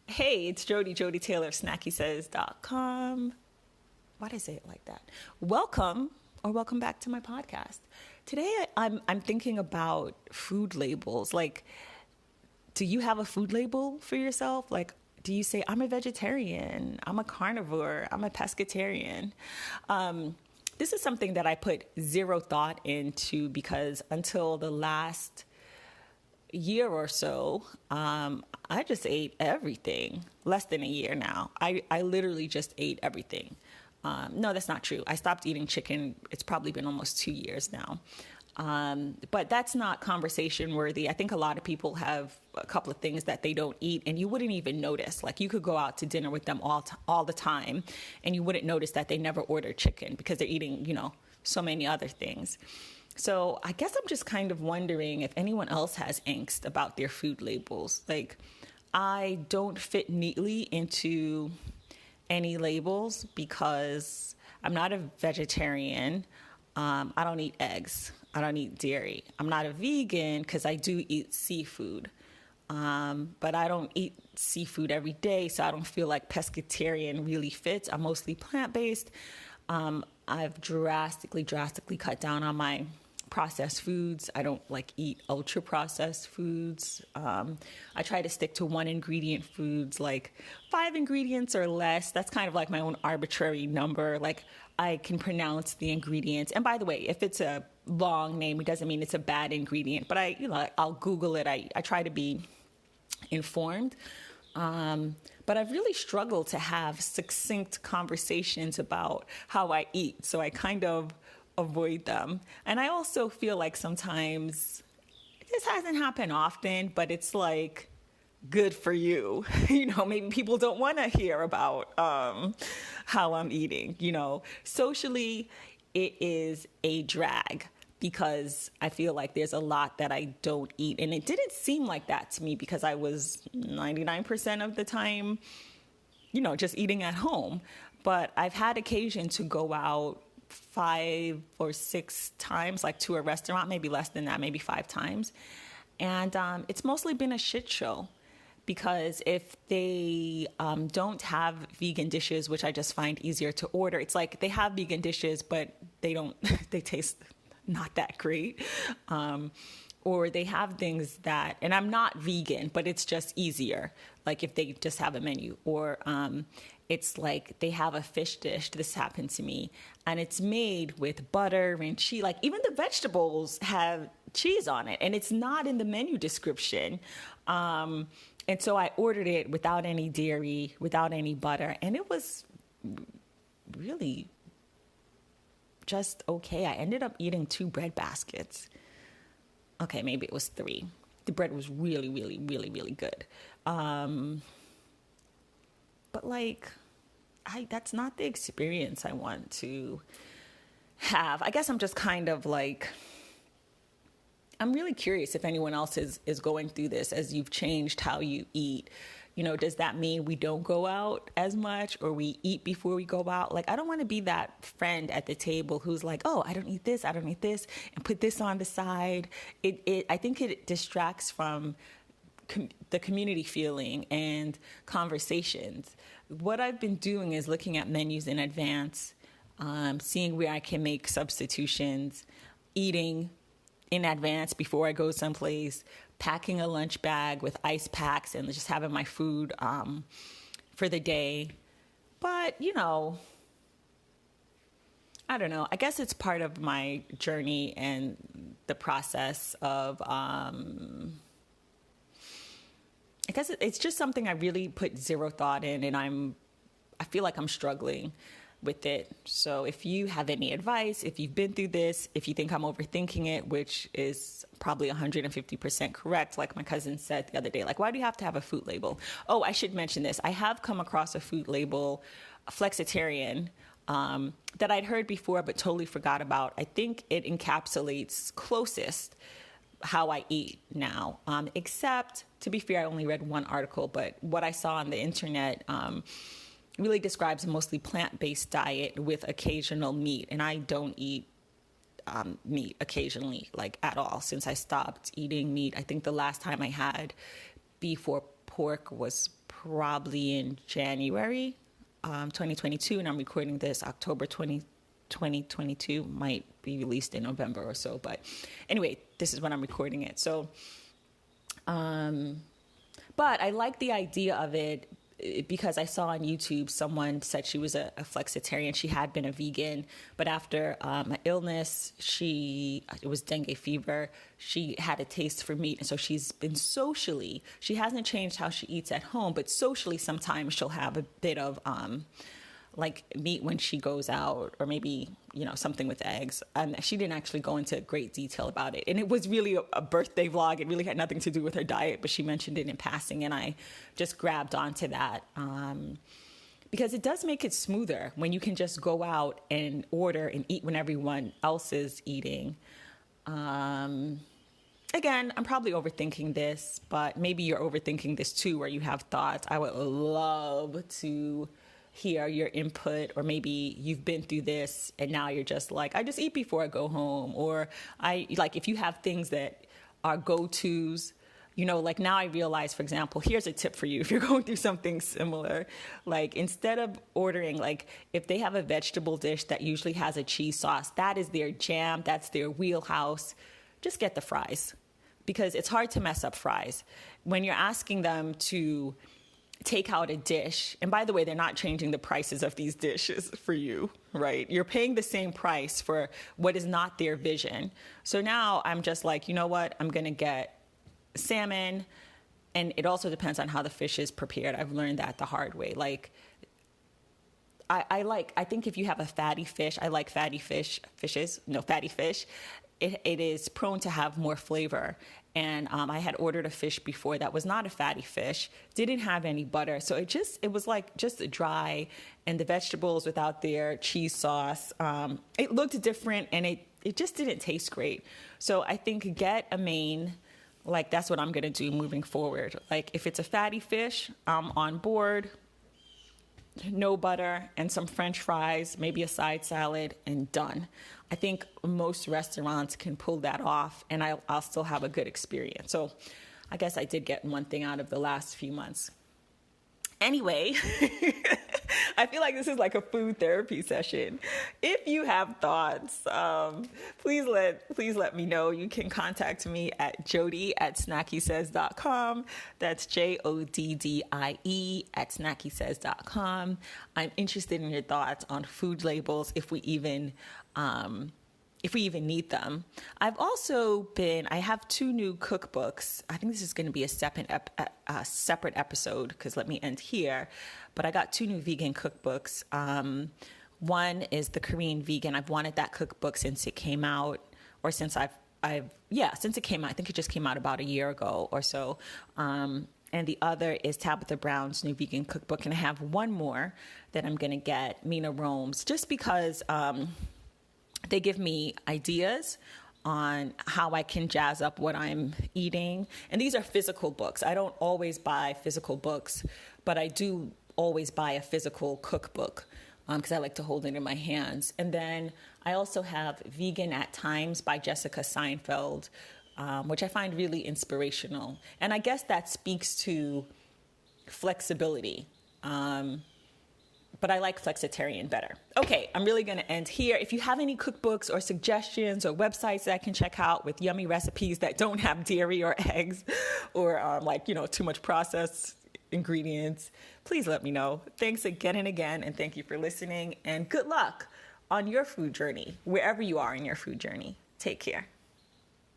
Hey, it's Jody Taylor of snackysays.com. Why did I say it like that? Welcome back to my podcast. Today I'm thinking about food labels. Like, do you have a food label for yourself? Like, do you say, I'm a vegetarian, I'm a carnivore, I'm a pescatarian? This is something that I put zero thought into because until the last year or so, I just ate everything. Less than a year now. I literally just ate everything. No, that's not true. I stopped eating chicken. It's probably been almost 2 years now. But that's not conversation worthy. I think a lot of people have a couple of things that they don't eat and you wouldn't even notice. Like you could go out to dinner with them all the time and you wouldn't notice that they never ordered chicken because they're eating, so many other things. So I guess I'm just kind of wondering if anyone else has angst about their food labels. Like, I don't fit neatly into any labels because I'm not a vegetarian. I don't eat eggs. I don't eat dairy. I'm not a vegan because I do eat seafood. But I don't eat seafood every day, so I don't feel like pescatarian really fits. I'm mostly plant-based. I've drastically cut down on my processed foods. I don't eat ultra processed foods. I try to stick to one ingredient foods, like 5 ingredients or less. That's kind of like my own arbitrary number. Like I can pronounce the ingredients. And by the way, if it's a long name, it doesn't mean it's a bad ingredient, but I'll Google it. I try to be informed. But I've really struggled to have succinct conversations about how I eat. So I kind of avoid them. And I also feel like sometimes, this hasn't happened often, but it's like, good for you. Maybe people don't want to hear about how I'm eating. Socially, it is a drag because I feel like there's a lot that I don't eat. And it didn't seem like that to me because I was 99% of the time, just eating at home. But I've had occasion to go out 5 or 6 times, like to a restaurant, maybe less than that, maybe 5 times. And it's mostly been a shit show because if they don't have vegan dishes, which I just find easier to order, it's like they have vegan dishes, but they taste not that great. Or they have things that, and I'm not vegan, but it's just easier. Like if they just have a menu, or it's like they have a fish dish. This happened to me, and it's made with butter and cheese. Like even the vegetables have cheese on it, and it's not in the menu description. And so I ordered it without any dairy, without any butter, and it was really just okay. I ended up eating 2 bread baskets. Okay, maybe it was 3. The bread was really, really, really, really good. But that's not the experience I want to have. I guess I'm just kind of like, I'm really curious if anyone else is going through this as you've changed how you eat. Does that mean we don't go out as much or we eat before we go out? Like, I don't want to be that friend at the table who's like, oh, I don't eat this, and put this on the side. I think it distracts from the community feeling and conversations. What I've been doing is looking at menus in advance, seeing where I can make substitutions, eating in advance before I go someplace, packing a lunch bag with ice packs and just having my food for the day. But, I don't know. I guess it's part of my journey and the process of, I guess it's just something I really put zero thought in, and I feel like I'm struggling with it. So if you have any advice, if you've been through this, if you think I'm overthinking it, which is probably 150% correct, like my cousin said the other day, like, why do you have to have a food label? Oh, I should mention this. I have come across a food label, a flexitarian, that I'd heard before but totally forgot about. I think it encapsulates closest how I eat now, except, to be fair, I only read one article, but what I saw on the internet really describes a mostly plant-based diet with occasional meat. And I don't eat meat occasionally, like at all, since I stopped eating meat. I think the last time I had beef or pork was probably in January 2022, and I'm recording this October 2022. Might be released in November or so, but anyway, this is when I'm recording it. So, but I like the idea of it because I saw on YouTube someone said she was a flexitarian. She had been a vegan, but after an illness, it was dengue fever. She had a taste for meat, and so she's been she hasn't changed how she eats at home, but socially sometimes she'll have a bit of like meat when she goes out, or maybe, something with eggs. And she didn't actually go into great detail about it. And it was really a birthday vlog. It really had nothing to do with her diet, but she mentioned it in passing. And I just grabbed onto that because it does make it smoother when you can just go out and order and eat when everyone else is eating. Again, I'm probably overthinking this, but maybe you're overthinking this too, where you have thoughts. I would love to hear your input, or maybe you've been through this and now you're just like, I just eat before I go home. Or if you have things that are go-tos, like now I realize, for example, here's a tip for you. If you're going through something similar, like instead of ordering, like if they have a vegetable dish that usually has a cheese sauce, that is their jam, that's their wheelhouse, just get the fries, because it's hard to mess up fries. When you're asking them to take out a dish, and by the way, they're not changing the prices of these dishes for you, right? You're paying the same price for what is not their vision. So now I'm just like, you know what? I'm going to get salmon, and it also depends on how the fish is prepared. I've learned that the hard way. Like, I think if you have a fatty fish, I like fatty fish. It is prone to have more flavor. And I had ordered a fish before that was not a fatty fish, didn't have any butter. So it was like just dry, and the vegetables without their cheese sauce. It looked different, and it just didn't taste great. So I think get a main, like that's what I'm going to do moving forward. Like if it's a fatty fish, I'm on board. No butter and some French fries, maybe a side salad, and done. I think most restaurants can pull that off, and I'll still have a good experience. So I guess I did get one thing out of the last few months. Anyway, I feel like this is like a food therapy session. If you have thoughts, please let me know. You can contact me at jodie@snackysays.com. That's JODDIE@snackysays.com. I'm interested in your thoughts on food labels, if we even need them. I have 2 new cookbooks. I think this is going to be a separate episode, because let me end here. But I got 2 new vegan cookbooks. One is the Korean Vegan. I've wanted that cookbook since it came out, or since since it came out. I think it just came out about a year ago or so. And the other is Tabitha Brown's new vegan cookbook. And I have one more that I'm going to get, Mina Rome's, just because they give me ideas on how I can jazz up what I'm eating. And these are physical books. I don't always buy physical books, but I do always buy a physical cookbook because I like to hold it in my hands. And then I also have Vegan at Times by Jessica Seinfeld, which I find really inspirational. And I guess that speaks to flexibility. But I like flexitarian better. Okay, I'm really going to end here. If you have any cookbooks or suggestions or websites that I can check out with yummy recipes that don't have dairy or eggs or too much processed ingredients, please let me know. Thanks again and again, and thank you for listening, and good luck on your food journey, wherever you are in your food journey. Take care.